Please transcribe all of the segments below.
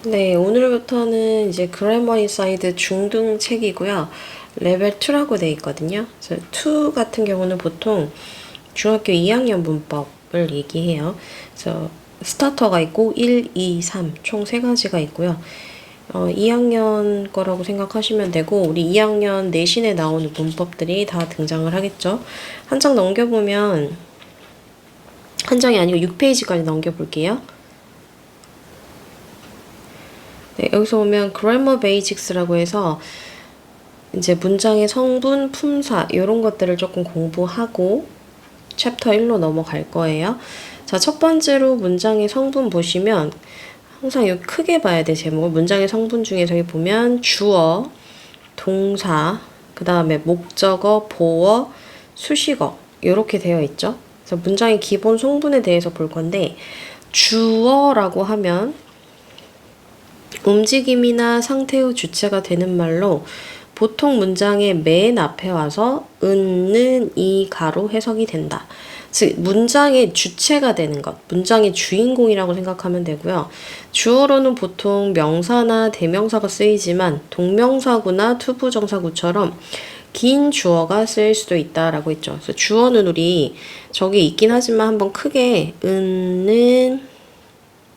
네, 오늘부터는 이제 그래머 인사이드 중등 책이고요. 레벨 2라고 돼 있거든요. 그래서 2 같은 경우는 보통 중학교 2학년 문법을 얘기해요. 그래서 스타터가 있고 1, 2, 3 총 3가지가 있고요. 2학년 거라고 생각하시면 되고 우리 2학년 내신에 나오는 문법들이 다 등장을 하겠죠. 한 장 넘겨보면 한 장이 아니고 6페이지까지 넘겨볼게요. 네, 여기서 보면 grammar basics라고 해서 이제 문장의 성분, 품사 이런 것들을 조금 공부하고 챕터 1로 넘어갈 거예요. 자, 첫 번째로 문장의 성분 보시면 항상 여기 크게 봐야 돼, 제목을. 문장의 성분 중에서 여기 보면 주어, 동사, 그 다음에 목적어, 보어, 수식어 이렇게 되어 있죠. 그래서 문장의 기본 성분에 대해서 볼 건데 주어라고 하면 움직임이나 상태의 주체가 되는 말로 보통 문장의 맨 앞에 와서 은, 이, 가로 해석이 된다. 즉 문장의 주체가 되는 것, 문장의 주인공이라고 생각하면 되고요. 주어로는 보통 명사나 대명사가 쓰이지만 동명사구나 투부정사구처럼 긴 주어가 쓰일 수도 있다라고 했죠. 그래서 주어는 우리 저기 있긴 하지만 한번 크게 은,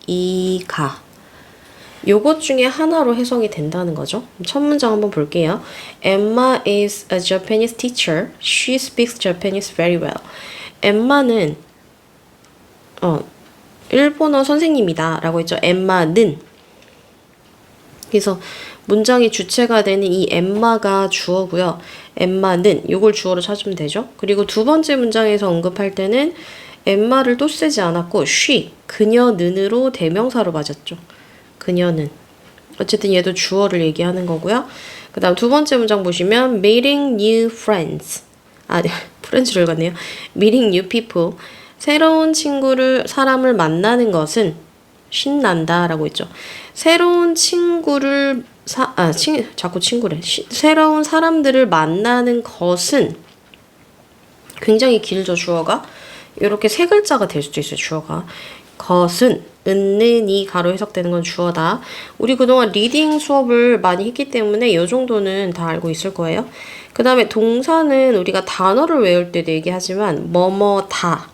이, 가 요것 중에 하나로 해석이 된다는 거죠. 첫 문장 한번 볼게요. Emma is a Japanese teacher. She speaks Japanese very well. 엠마는 일본어 선생님이다 라고 했죠. 엠마는. 그래서 문장의 주체가 되는 이 엠마가 주어고요. 엠마는 요걸 주어로 찾으면 되죠. 그리고 두 번째 문장에서 언급할 때는 엠마를 또 쓰지 않았고 she, 그녀는으로 대명사로 맞았죠. 그녀는. 어쨌든 얘도 주어를 얘기하는 거고요. 그 다음 두 번째 문장 보시면 meeting new friends. 프렌즈를 읽었네요. meeting new people. 새로운 사람을 만나는 것은 신난다 라고 했죠. 새로운 친구를, 자꾸 친구래. 새로운 사람들을 만나는 것은 굉장히 길죠, 주어가. 이렇게 세 글자가 될 수도 있어요, 주어가. 것은 은는 이 가로 해석되는 건 주어다. 우리 그동안 리딩 수업을 많이 했기 때문에 이 정도는 다 알고 있을 거예요. 그 다음에 동사는 우리가 단어를 외울 때도 얘기하지만 뭐뭐다.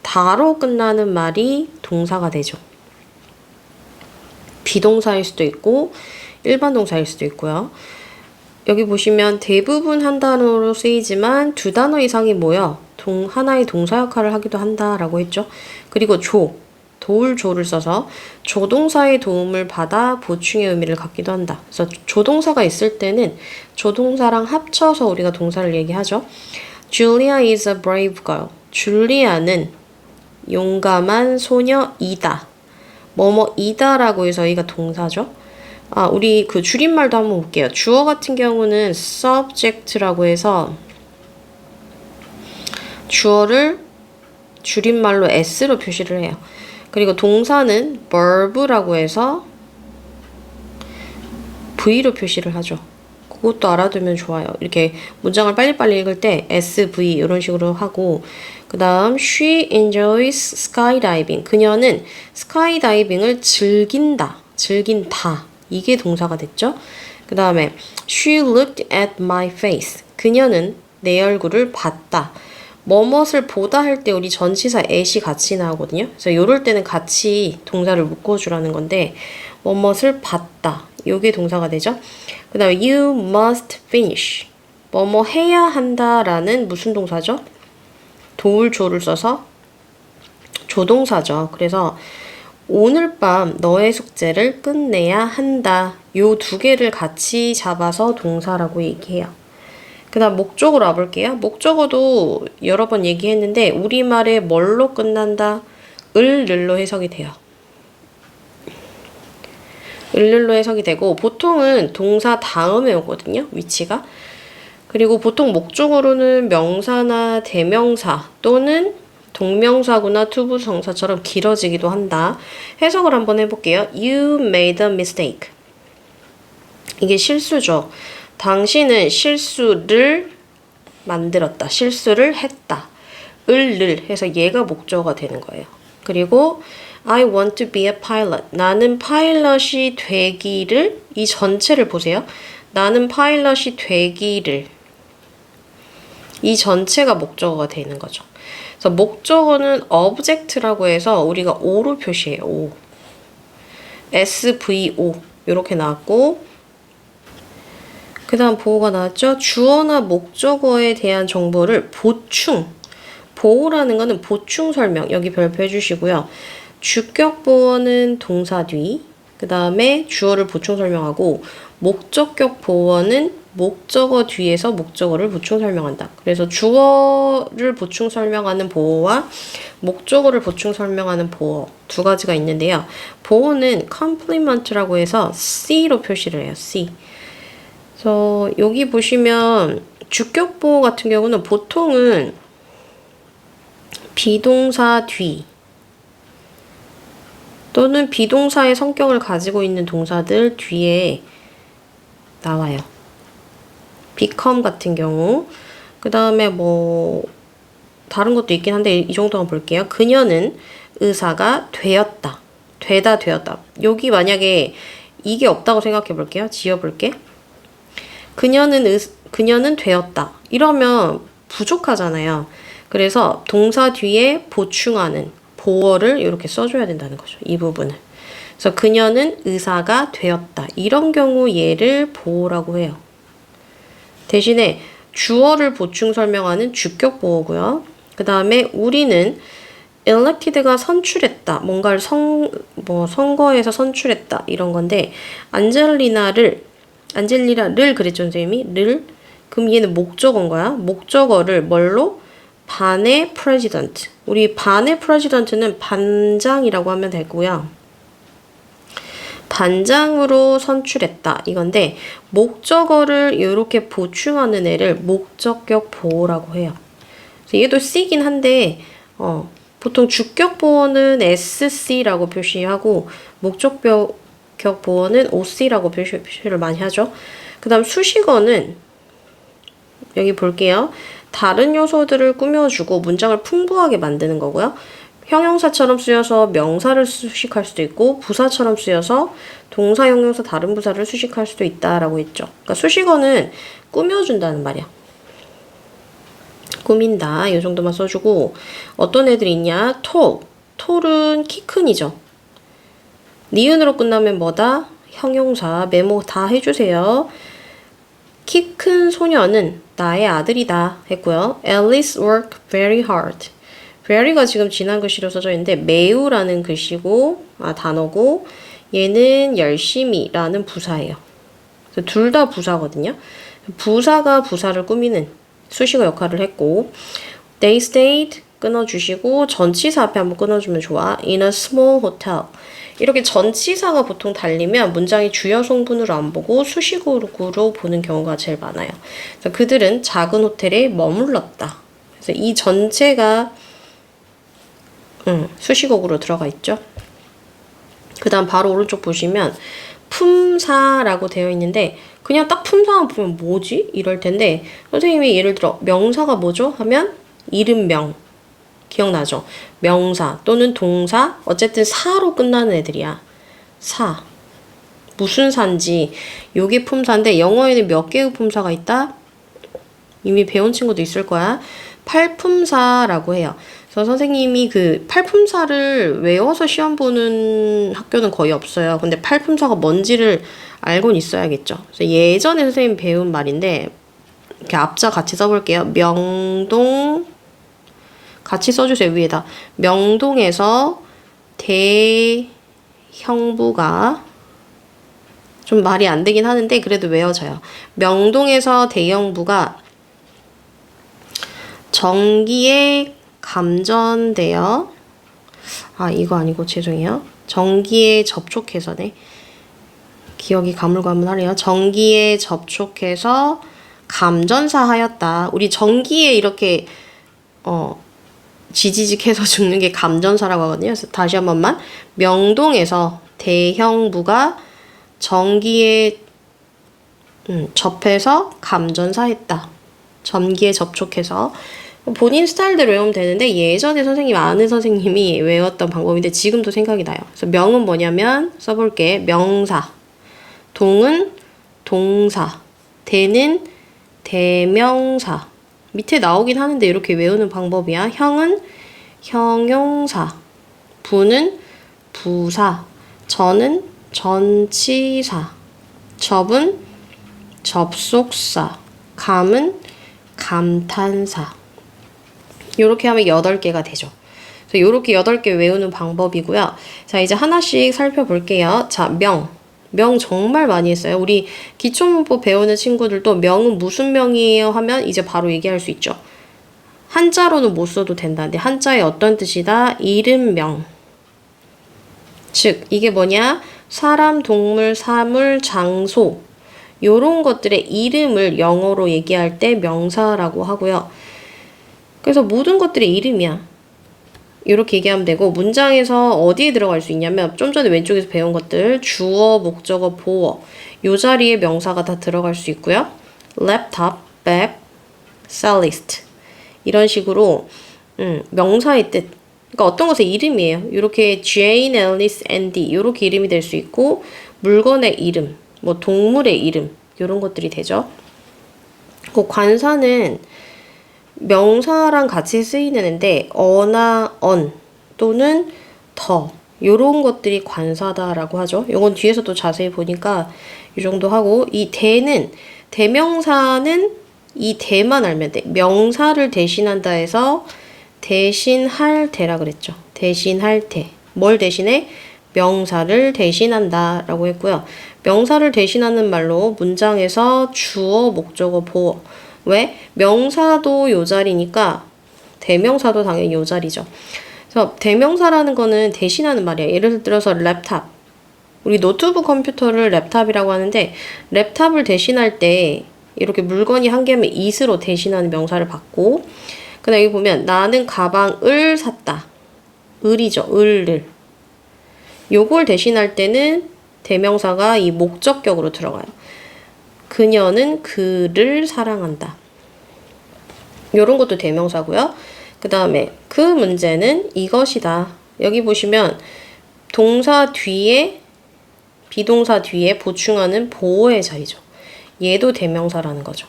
다로 끝나는 말이 동사가 되죠. 비동사일 수도 있고 일반 동사일 수도 있고요. 여기 보시면 대부분 한 단어로 쓰이지만 두 단어 이상이 모여 하나의 동사 역할을 하기도 한다라고 했죠. 그리고 도울 조를 써서 조동사의 도움을 받아 보충의 의미를 갖기도 한다. 그래서 조동사가 있을 때는 조동사랑 합쳐서 우리가 동사를 얘기하죠. Julia is a brave girl. 줄리아는 용감한 소녀이다. 뭐뭐이다라고 해서 여기가 동사죠. 우리 그 줄임말도 한번 볼게요. 주어 같은 경우는 subject라고 해서 주어를 줄임말로 s로 표시를 해요. 그리고 동사는 verb라고 해서 v로 표시를 하죠. 그것도 알아두면 좋아요. 이렇게 문장을 빨리빨리 읽을 때 SV 이런 식으로 하고 그 다음 she enjoys skydiving. 그녀는 스카이다이빙을 즐긴다. 이게 동사가 됐죠. 그 다음에 she looked at my face. 그녀는 내 얼굴을 봤다. 뭐뭇을 보다 할 때 우리 전치사 at이 같이 나오거든요. 그래서 이럴 때는 같이 동사를 묶어주라는 건데 뭐뭇을 봤다. 요게 동사가 되죠. 그 다음에 you must finish. 뭐뭐 해야 한다라는 무슨 동사죠? 도울 조를 써서 조동사죠. 그래서 오늘 밤 너의 숙제를 끝내야 한다. 요 두 개를 같이 잡아서 동사라고 얘기해요. 그 다음 목적으로 와볼게요. 목적어도 여러 번 얘기했는데 우리말에 뭘로 끝난다? 을로 해석이 돼요. 을로 해석이 되고 보통은 동사 다음에 오거든요. 위치가. 그리고 보통 목적어로는 명사나 대명사 또는 동명사구나 투부정사처럼 길어지기도 한다. 해석을 한번 해볼게요. You made a mistake. 이게 실수죠. 당신은 실수를 만들었다. 실수를 했다. 을 해서 얘가 목적어가 되는 거예요. 그리고 I want to be a pilot. 나는 파일럿이 되기를, 이 전체를 보세요. 나는 파일럿이 되기를. 이 전체가 목적어가 되는 거죠. 그래서 목적어는 object라고 해서 우리가 O로 표시해요. O. SVO. 이렇게 나왔고, 그 다음 보호가 나왔죠? 주어나 목적어에 대한 정보를 보충. 보호라는 거는 보충 설명. 여기 별표 해주시고요. 주격 보어는 동사 뒤. 그 다음에 주어를 보충 설명하고, 목적격 보어는 목적어 뒤에서 목적어를 보충 설명한다. 그래서 주어를 보충 설명하는 보어와 목적어를 보충 설명하는 보어 두 가지가 있는데요. 보어는 complement라고 해서 C로 표시를 해요. C. 그래서 여기 보시면 주격 보어 같은 경우는 보통은 비동사 뒤 또는 비동사의 성격을 가지고 있는 동사들 뒤에 나와요. become 같은 경우. 그 다음에 뭐 다른 것도 있긴 한데 이 정도만 볼게요. 그녀는 의사가 되었다. 되었다. 여기 만약에 이게 없다고 생각해 볼게요. 지어볼게. 그녀는 되었다. 이러면 부족하잖아요. 그래서 동사 뒤에 보충하는 보어를 이렇게 써줘야 된다는 거죠. 이 부분을. 그래서 그녀는 의사가 되었다. 이런 경우 얘를 보어라고 해요. 대신에 주어를 보충 설명하는 주격 보어고요. 그 다음에 우리는 elected가 선출했다. 뭔가를 선거에서 선출했다. 이런 건데 안젤리나를 그랬죠, 선생님이? 그럼 얘는 목적어인 거야. 목적어를 뭘로? 반의 president. 우리 반의 president는 반장이라고 하면 되고요. 반장으로 선출했다. 이건데 목적어를 이렇게 보충하는 애를 목적격 보어라고 해요. 그래서 얘도 C긴 한데 보통 주격 보어는 SC라고 표시하고 목적격 보어는 OC라고 표시를 많이 하죠. 그 다음 수식어는 여기 볼게요. 다른 요소들을 꾸며주고 문장을 풍부하게 만드는 거고요. 형용사처럼 쓰여서 명사를 수식할 수도 있고 부사처럼 쓰여서 동사, 형용사, 다른 부사를 수식할 수도 있다라고 했죠. 그러니까 수식어는 꾸며준다는 말이야. 꾸민다. 이 정도만 써주고 어떤 애들이 있냐? 톨은 키 큰이죠. 니은으로 끝나면 뭐다? 형용사. 메모 다 해주세요. 키 큰 소녀는 나의 아들이다 했고요. Alice worked very hard. very가 지금 지난 글씨로 써져 있는데 매우라는 글씨고 단어고 얘는 열심히라는 부사예요. 둘 다 부사거든요. 부사가 부사를 꾸미는 수식어 역할을 했고 they stayed 끊어주시고 전치사 앞에 한번 끊어주면 좋아. in a small hotel. 이렇게 전치사가 보통 달리면 문장이 주요 성분으로 안 보고 수식어로 보는 경우가 제일 많아요. 그래서 그들은 작은 호텔에 머물렀다. 그래서 이 전체가 수식어구로 들어가 있죠. 그 다음 바로 오른쪽 보시면 품사라고 되어 있는데 그냥 딱 품사만 보면 뭐지? 이럴 텐데 선생님이 예를 들어 명사가 뭐죠? 하면 이름명 기억나죠? 명사 또는 동사 어쨌든 사로 끝나는 애들이야. 사 무슨 사인지 요게 품사인데 영어에는 몇 개의 품사가 있다? 이미 배운 친구도 있을 거야. 팔품사라고 해요. 그래서 선생님이 그 팔품사를 외워서 시험 보는 학교는 거의 없어요. 근데 팔품사가 뭔지를 알고는 있어야겠죠. 그래서 예전에 선생님 배운 말인데 이렇게 앞자 같이 써볼게요. 명동 같이 써주세요. 위에다. 명동에서 대형부가 좀 말이 안 되긴 하는데 그래도 외워져요. 명동에서 대형부가 전기에 감전되어 이거 아니고 죄송해요. 전기에 접촉해서네. 기억이 가물가물하네요. 전기에 접촉해서 감전사하였다. 우리 전기에 이렇게 지지직해서 죽는 게 감전사라고 하거든요. 그래서 다시 한 번만. 명동에서 대형부가 전기에 접해서 감전사했다. 전기에 접촉해서 본인 스타일대로 외우면 되는데 예전에 선생님 아는 선생님이 외웠던 방법인데 지금도 생각이 나요. 그래서 명은 뭐냐면 써볼게. 명사. 동은 동사. 대는 대명사. 밑에 나오긴 하는데 이렇게 외우는 방법이야. 형은 형용사. 부는 부사. 전은 전치사. 접은 접속사. 감은 감탄사. 요렇게 하면 8개가 되죠. 그래서 요렇게 8개 외우는 방법이고요. 자, 이제 하나씩 살펴볼게요. 자, 명. 명 정말 많이 했어요. 우리 기초문법 배우는 친구들도 명은 무슨 명이에요 하면 이제 바로 얘기할 수 있죠. 한자로는 못 써도 된다. 근데 한자의 어떤 뜻이다? 이름명. 즉, 이게 뭐냐? 사람, 동물, 사물, 장소. 요런 것들의 이름을 영어로 얘기할 때 명사라고 하고요. 그래서 모든 것들의 이름이야. 이렇게 얘기하면 되고 문장에서 어디에 들어갈 수 있냐면 좀 전에 왼쪽에서 배운 것들 주어, 목적어, 보어 요 자리에 명사가 다 들어갈 수 있고요. 랩탑, 백, 셀리스트 이런 식으로 명사의 뜻 그러니까 어떤 것의 이름이에요. 이렇게 Jane, Alice, Andy 이렇게 이름이 될 수 있고 물건의 이름, 뭐 동물의 이름 이런 것들이 되죠. 그 관사는 명사랑 같이 쓰이는데 어나 언 또는 더 요런 것들이 관사다라고 하죠. 요건 뒤에서 또 자세히 보니까 이 정도 하고 이 대는 대명사는 이 대만 알면 돼. 명사를 대신한다 해서 대신할 대라 그랬죠. 대신할 대. 뭘 대신해? 명사를 대신한다 라고 했고요. 명사를 대신하는 말로 문장에서 주어, 목적어, 보어 왜? 명사도 요 자리니까 대명사도 당연히 요 자리죠. 그래서 대명사라는 거는 대신하는 말이에요. 예를 들어서 랩탑. 우리 노트북 컴퓨터를 랩탑이라고 하는데 랩탑을 대신할 때 이렇게 물건이 한 개면 it으로 대신하는 명사를 받고 그 다음에 여기 보면 나는 가방을 샀다. 을이죠. 을을. 요걸 대신할 때는 대명사가 이 목적격으로 들어가요. 그녀는 그를 사랑한다. 요런 것도 대명사고요. 그 다음에 그 문제는 이것이다. 여기 보시면 동사 뒤에 비동사 뒤에 보충하는 보어의 자리죠. 얘도 대명사라는 거죠.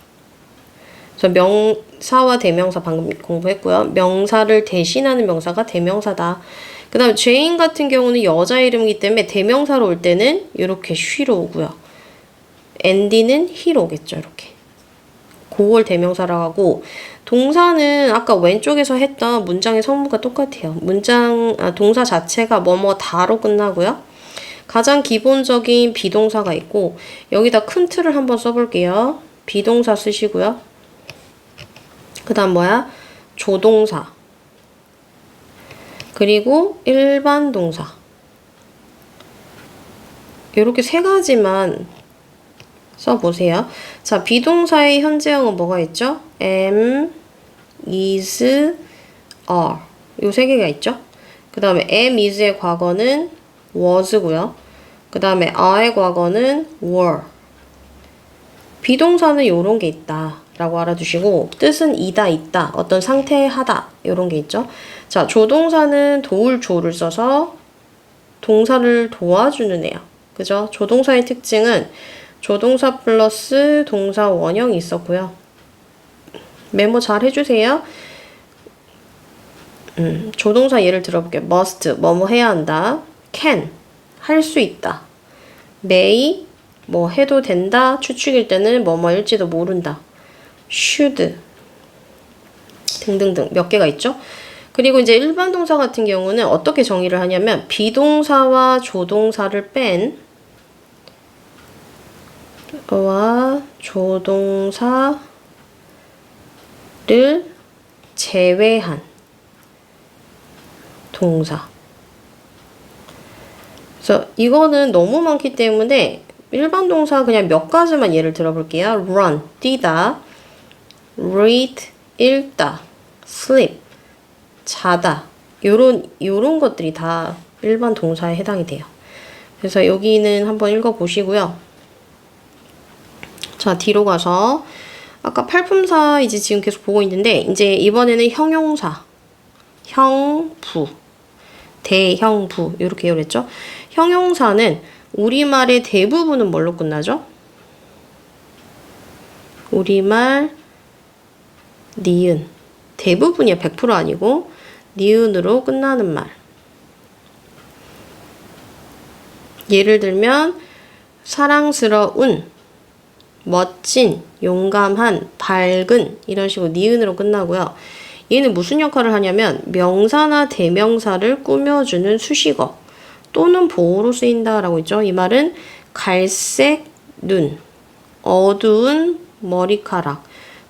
그래서 명사와 대명사 방금 공부했고요. 명사를 대신하는 명사가 대명사다. 그 다음 죄인 같은 경우는 여자 이름이기 때문에 대명사로 올 때는 이렇게 she로 오고요. 앤디는 he로 오겠죠. 이렇게. 그걸 대명사라고 하고 동사는 아까 왼쪽에서 했던 문장의 성무가 똑같아요. 동사 자체가 뭐뭐다로 끝나고요. 가장 기본적인 비동사가 있고 여기다 큰 틀을 한번 써볼게요. 비동사 쓰시고요. 그 다음 뭐야? 조동사. 그리고 일반 동사. 이렇게 세 가지만 써보세요. 자, 비동사의 현재형은 뭐가 있죠? am, is, are. 요 세 개가 있죠? 그 다음에 am, is의 과거는 was고요. 그 다음에 are의 과거는 were. 비동사는 요런 게 있다. 라고 알아두시고 뜻은 이다, 있다, 어떤 상태에 하다 요런 게 있죠. 자, 조동사는 도울 조를 써서 동사를 도와주는 애야. 그죠? 조동사의 특징은 조동사 플러스 동사 원형이 있었고요. 메모 잘 해주세요. 조동사 예를 들어볼게요. must, 뭐뭐 해야 한다. can, 할 수 있다. may, 뭐 해도 된다. 추측일 때는 뭐뭐일지도 모른다. should, 등등등 몇 개가 있죠. 그리고 이제 일반 동사 같은 경우는 어떻게 정의를 하냐면 비동사와 조동사를 뺀 와 조동사를 제외한 동사. 그래서 이거는 너무 많기 때문에 일반 동사 그냥 몇 가지만 예를 들어볼게요. run, 뛰다, read, 읽다, sleep, 자다. 요런 것들이 다 일반 동사에 해당이 돼요. 그래서 여기는 한번 읽어보시고요. 자, 뒤로 가서 아까 팔품사 이제 지금 계속 보고 있는데 이제 이번에는 형용사, 형부, 대형부 이렇게 배웠죠. 형용사는 우리말의 대부분은 뭘로 끝나죠? 우리말 니은. 대부분이야. 100% 아니고 니은으로 끝나는 말. 예를 들면 사랑스러운, 멋진, 용감한, 밝은 이런 식으로 니은으로 끝나고요. 얘는 무슨 역할을 하냐면 명사나 대명사를 꾸며주는 수식어 또는 보호로 쓰인다라고 했죠. 이 말은 갈색 눈, 어두운 머리카락,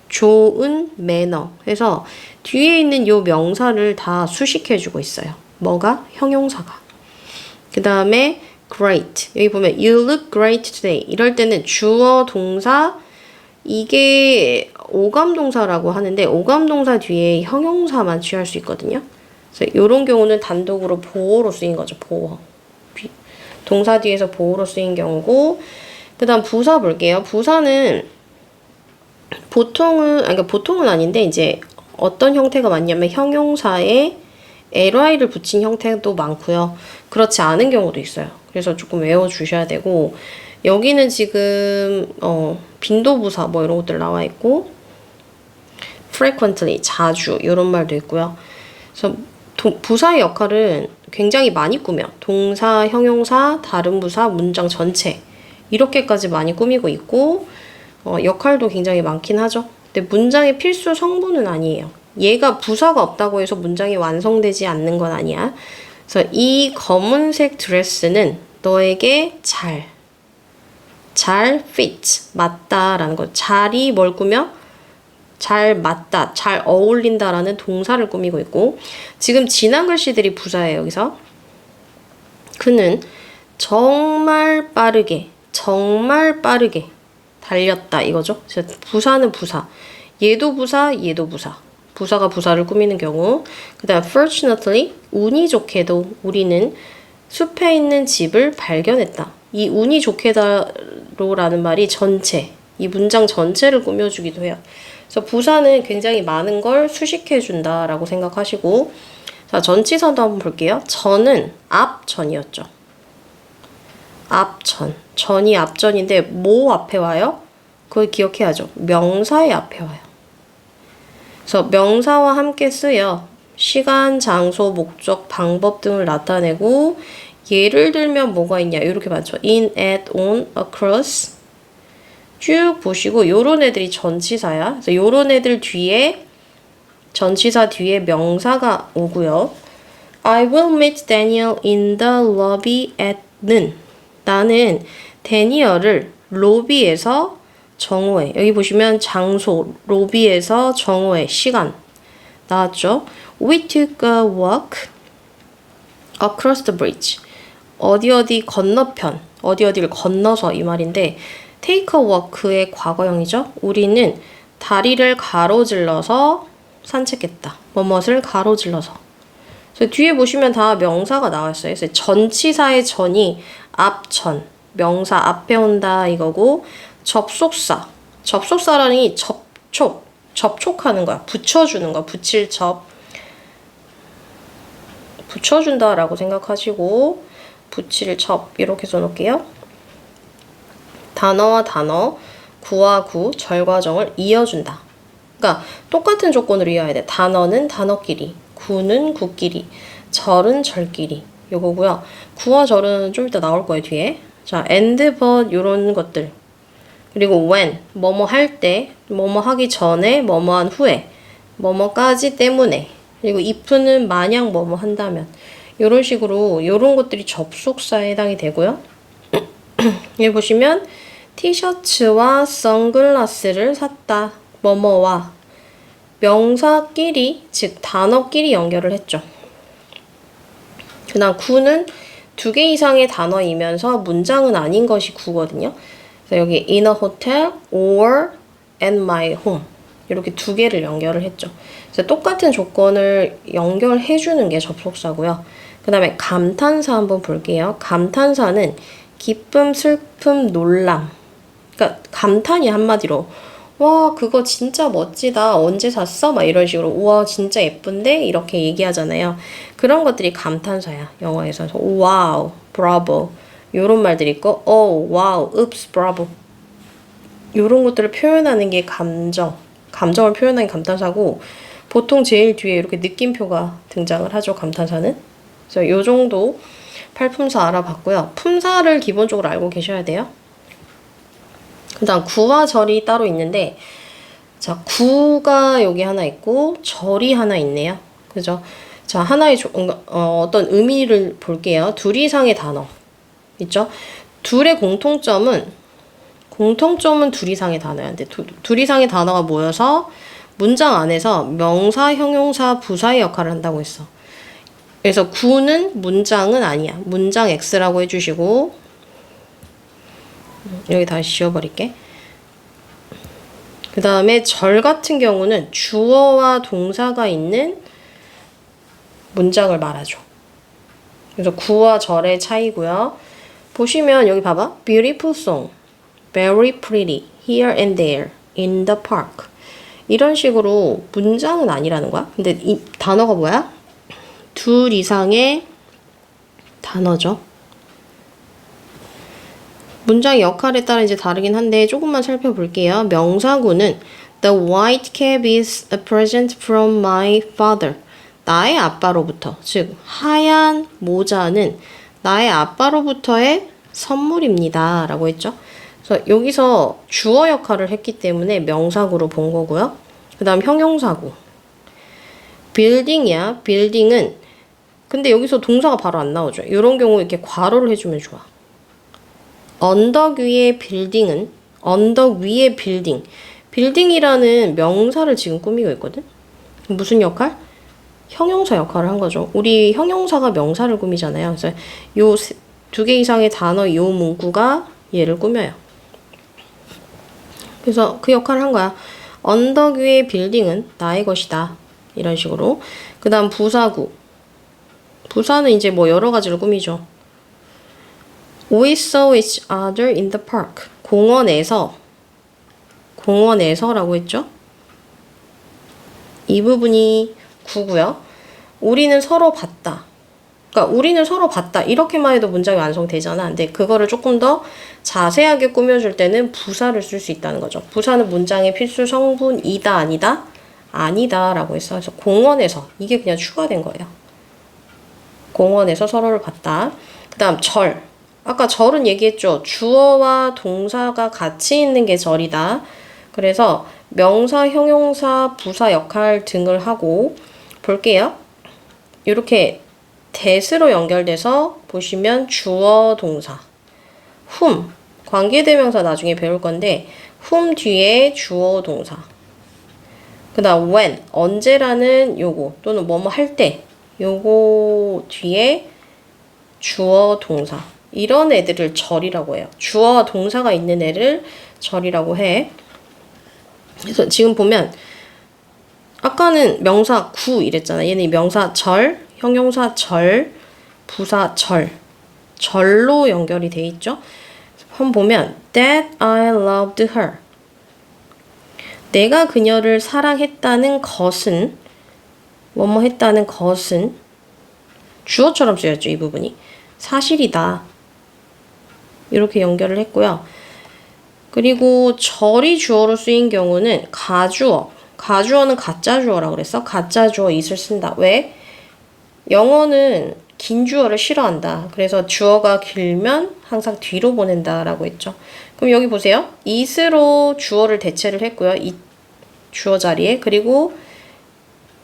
좋은 매너 해서 뒤에 있는 요 명사를 다 수식해주고 있어요. 뭐가? 형용사가. 그 다음에 great. 여기 보면 you look great today. 이럴 때는 주어 동사 이게 오감동사라고 하는데 오감동사 뒤에 형용사만 취할 수 있거든요. 그래서 이런 경우는 단독으로 보어로 쓰인 거죠. 보어. 동사 뒤에서 보어로 쓰인 경우고 그 다음 부사 볼게요. 부사는 그러니까 보통은 아닌데 이제 어떤 형태가 많냐면 형용사에 ly를 붙인 형태도 많고요. 그렇지 않은 경우도 있어요. 그래서 조금 외워주셔야 되고 여기는 지금 빈도부사 뭐 이런 것들 나와 있고 frequently 자주 이런 말도 있고요. 그래서 부사의 역할은 굉장히 많이 꾸며 동사, 형용사, 다른 부사, 문장 전체 이렇게까지 많이 꾸미고 있고 역할도 굉장히 많긴 하죠. 근데 문장의 필수 성분은 아니에요. 얘가 부사가 없다고 해서 문장이 완성되지 않는 건 아니야. 그래서 이 검은색 드레스는 너에게 잘 fit, 맞다라는 거. 잘이 뭘 꾸며? 잘 맞다, 잘 어울린다라는 동사를 꾸미고 있고 지금 지난 글씨들이 부사예요. 여기서 그는 정말 빠르게 달렸다 이거죠. 부사는 부사. 얘도 부사, 얘도 부사. 부사가 부사를 꾸미는 경우. 그 다음 fortunately, 운이 좋게도 우리는 숲에 있는 집을 발견했다. 이 운이 좋게다로라는 말이 전체, 이 문장 전체를 꾸며주기도 해요. 그래서 부사는 굉장히 많은 걸 수식해준다라고 생각하시고 자, 전치사도 한번 볼게요. 전은 앞전이었죠. 앞전. 전이 앞전인데 뭐 앞에 와요? 그걸 기억해야죠. 명사의 앞에 와요. 그래서 명사와 함께 쓰여 시간, 장소, 목적, 방법 등을 나타내고 예를 들면 뭐가 있냐 이렇게 많죠. in, at, on, across 쭉 보시고 요런 애들이 전치사야. 그래서 요런 애들 뒤에 전치사 뒤에 명사가 오고요. I will meet Daniel in the lobby at는 나는 데니얼을 로비에서 정오에 여기 보시면 장소 로비에서 정오에 시간 나왔죠. We took a walk across the bridge. 어디 건너편 어디를 건너서 이 말인데 take a walk의 과거형이죠. 우리는 다리를 가로질러서 산책했다. 뭐뭇을 가로질러서. 그래서 뒤에 보시면 다 명사가 나왔어요. 그래서 전치사의 전이 앞전, 명사 앞에 온다 이거고 접속사라니 접촉하는 거야. 붙여주는 거야. 붙일 접. 붙여준다라고 생각하시고 붙일 접 이렇게 써놓을게요. 단어와 단어, 구와 구, 절과 정을 이어준다. 그러니까 똑같은 조건으로 이어야 돼. 단어는 단어끼리, 구는 구끼리, 절은 절끼리. 요거고요. 구와 절은 좀 이따 나올 거예요, 뒤에. 자, and, but 요런 것들. 그리고 when, 뭐뭐 할 때, 뭐뭐 하기 전에, 뭐뭐 한 후에, 뭐뭐까지 때문에. 그리고 if는 만약 뭐뭐 한다면. 요런 식으로 요런 것들이 접속사에 해당이 되고요. 여기 보시면 티셔츠와 선글라스를 샀다. 뭐뭐와 명사끼리 즉 단어끼리 연결을 했죠. 그 다음 구는 2개 이상의 단어이면서 문장은 아닌 것이 구거든요. 그래서 여기 in a hotel or at my home 이렇게 2개를 연결을 했죠. 그래서 똑같은 조건을 연결해주는 게 접속사고요. 그 다음에 감탄사 한번 볼게요. 감탄사는 기쁨, 슬픔, 놀람. 그러니까 감탄이 한마디로 와, 그거 진짜 멋지다. 언제 샀어? 막 이런 식으로. 우와, 진짜 예쁜데? 이렇게 얘기하잖아요. 그런 것들이 감탄사야. 영어에서. 와우, 브라보. 요런 말들이 있고, 오, 와우, 읍스, 브라보. 요런 것들을 표현하는 게 감정을 표현하는 게 감탄사고, 보통 제일 뒤에 이렇게 느낌표가 등장을 하죠, 감탄사는. 그래서 요 정도 팔품사 알아봤고요. 품사를 기본적으로 알고 계셔야 돼요. 그 다음 구와 절이 따로 있는데, 자, 구가 여기 하나 있고 절이 하나 있네요. 그죠? 자, 하나의 어떤 의미를 볼게요. 둘 이상의 단어 있죠? 둘의 공통점은 둘 이상의 단어였는데 둘 이상의 단어가 모여서 문장 안에서 명사, 형용사, 부사의 역할을 한다고 했어. 그래서 구는 문장은 아니야. 문장 X라고 해주시고 여기 다시 지워버릴게. 그 다음에 절 같은 경우는 주어와 동사가 있는 문장을 말하죠. 그래서 구와 절의 차이고요. 보시면 여기 봐봐. Beautiful song, very pretty, here and there, in the park. 이런 식으로 문장은 아니라는 거야. 근데 이 단어가 뭐야? 둘 이상의 단어죠. 문장의 역할에 따라 이제 다르긴 한데 조금만 살펴볼게요. 명사구는 The white cap is a present from my father. 나의 아빠로부터, 즉 하얀 모자는 나의 아빠로부터의 선물입니다. 라고 했죠. 그래서 여기서 주어 역할을 했기 때문에 명사구로 본 거고요. 그 다음 형용사구. building이야. building은 근데 여기서 동사가 바로 안 나오죠. 이런 경우 이렇게 괄호를 해주면 좋아. 언덕 위의 빌딩은 언덕 위의 빌딩. 빌딩이라는 명사를 지금 꾸미고 있거든. 무슨 역할? 형용사 역할을 한 거죠. 우리 형용사가 명사를 꾸미잖아요. 그래서 요 두 개 이상의 단어 요 문구가 얘를 꾸며요. 그래서 그 역할을 한 거야. 언덕 위의 빌딩은 나의 것이다. 이런 식으로. 그 다음 부사구. 부사는 이제 뭐 여러 가지를 꾸미죠. We saw each other in the park. 공원에서라고 했죠. 이 부분이 구고요. 우리는 서로 봤다. 그러니까 우리는 서로 봤다. 이렇게만 해도 문장이 완성되잖아. 근데 그거를 조금 더 자세하게 꾸며줄 때는 부사를 쓸 수 있다는 거죠. 부사는 문장의 필수 성분이다, 아니다? 아니다 라고 했어. 그래서 공원에서. 이게 그냥 추가된 거예요. 공원에서 서로를 봤다. 그 다음 절. 아까 절은 얘기했죠. 주어와 동사가 같이 있는 게 절이다. 그래서 명사, 형용사, 부사 역할 등을 하고 볼게요. 이렇게 that으로 연결돼서 보시면 주어, 동사. whom, 관계대명사 나중에 배울 건데 whom 뒤에 주어, 동사. 그 다음 when, 언제라는 요거 또는 뭐뭐 할 때 요거 뒤에 주어, 동사. 이런 애들을 절이라고 해요. 주어와 동사가 있는 애를 절이라고 해. 그래서 지금 보면 아까는 명사 구 이랬잖아. 얘는 명사 절, 형용사 절, 부사 절. 절로 연결이 돼 있죠. 한번 보면 That I loved her. 내가 그녀를 사랑했다는 것은 뭐뭐 했다는 것은 주어처럼 쓰였죠. 이 부분이. 사실이다. 이렇게 연결을 했고요. 그리고 절이 주어로 쓰인 경우는 가주어. 가주어는 가짜 주어라고 그랬어. 가짜 주어 it을 쓴다. 왜? 영어는 긴 주어를 싫어한다. 그래서 주어가 길면 항상 뒤로 보낸다라고 했죠. 그럼 여기 보세요. it으로 주어를 대체를 했고요. 이 주어 자리에. 그리고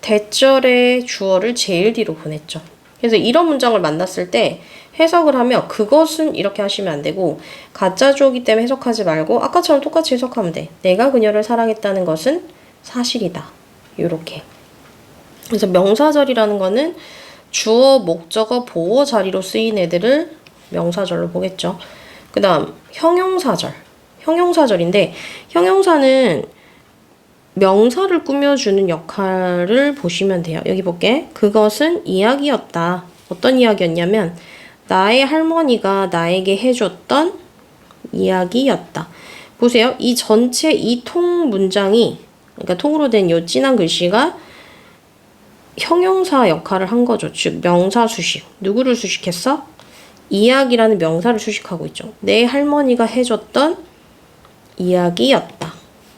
대절의 주어를 제일 뒤로 보냈죠. 그래서 이런 문장을 만났을 때 해석을 하면 그것은 이렇게 하시면 안 되고 가짜 주어기 때문에 해석하지 말고 아까처럼 똑같이 해석하면 돼. 내가 그녀를 사랑했다는 것은 사실이다. 요렇게. 그래서 명사절이라는 거는 주어, 목적어, 보어 자리로 쓰인 애들을 명사절로 보겠죠. 그 다음 형용사절. 형용사절인데 형용사는 명사를 꾸며주는 역할을 보시면 돼요. 여기 볼게. 그것은 이야기였다. 어떤 이야기였냐면 나의 할머니가 나에게 해줬던 이야기였다. 보세요. 이 전체 이 통 문장이, 그러니까 통으로 된 요 진한 글씨가 형용사 역할을 한 거죠. 즉 명사 수식. 누구를 수식했어? 이야기라는 명사를 수식하고 있죠. 내 할머니가 해줬던 이야기였다.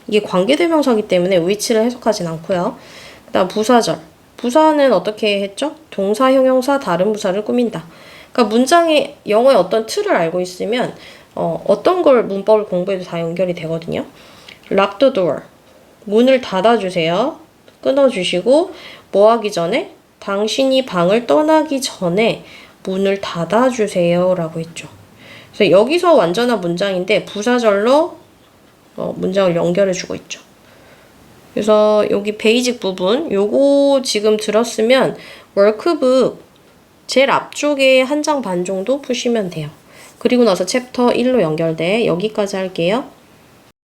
이게 관계대명사이기 때문에 위치를 해석하진 않고요. 그다음 부사절. 부사는 어떻게 했죠? 동사, 형용사, 다른 부사를 꾸민다. 그러니까 문장에 영어의 어떤 틀을 알고 있으면 어떤 걸 문법을 공부해도 다 연결이 되거든요. Lock the door. 문을 닫아주세요. 끊어주시고 뭐 하기 전에? 당신이 방을 떠나기 전에 문을 닫아주세요 라고 했죠. 그래서 여기서 완전한 문장인데 부사절로 문장을 연결해주고 있죠. 그래서 여기 베이직 부분 요거 지금 들었으면 워크북 제일 앞쪽에 한 장 반 정도 푸시면 돼요. 그리고 나서 챕터 1로 연결돼. 여기까지 할게요.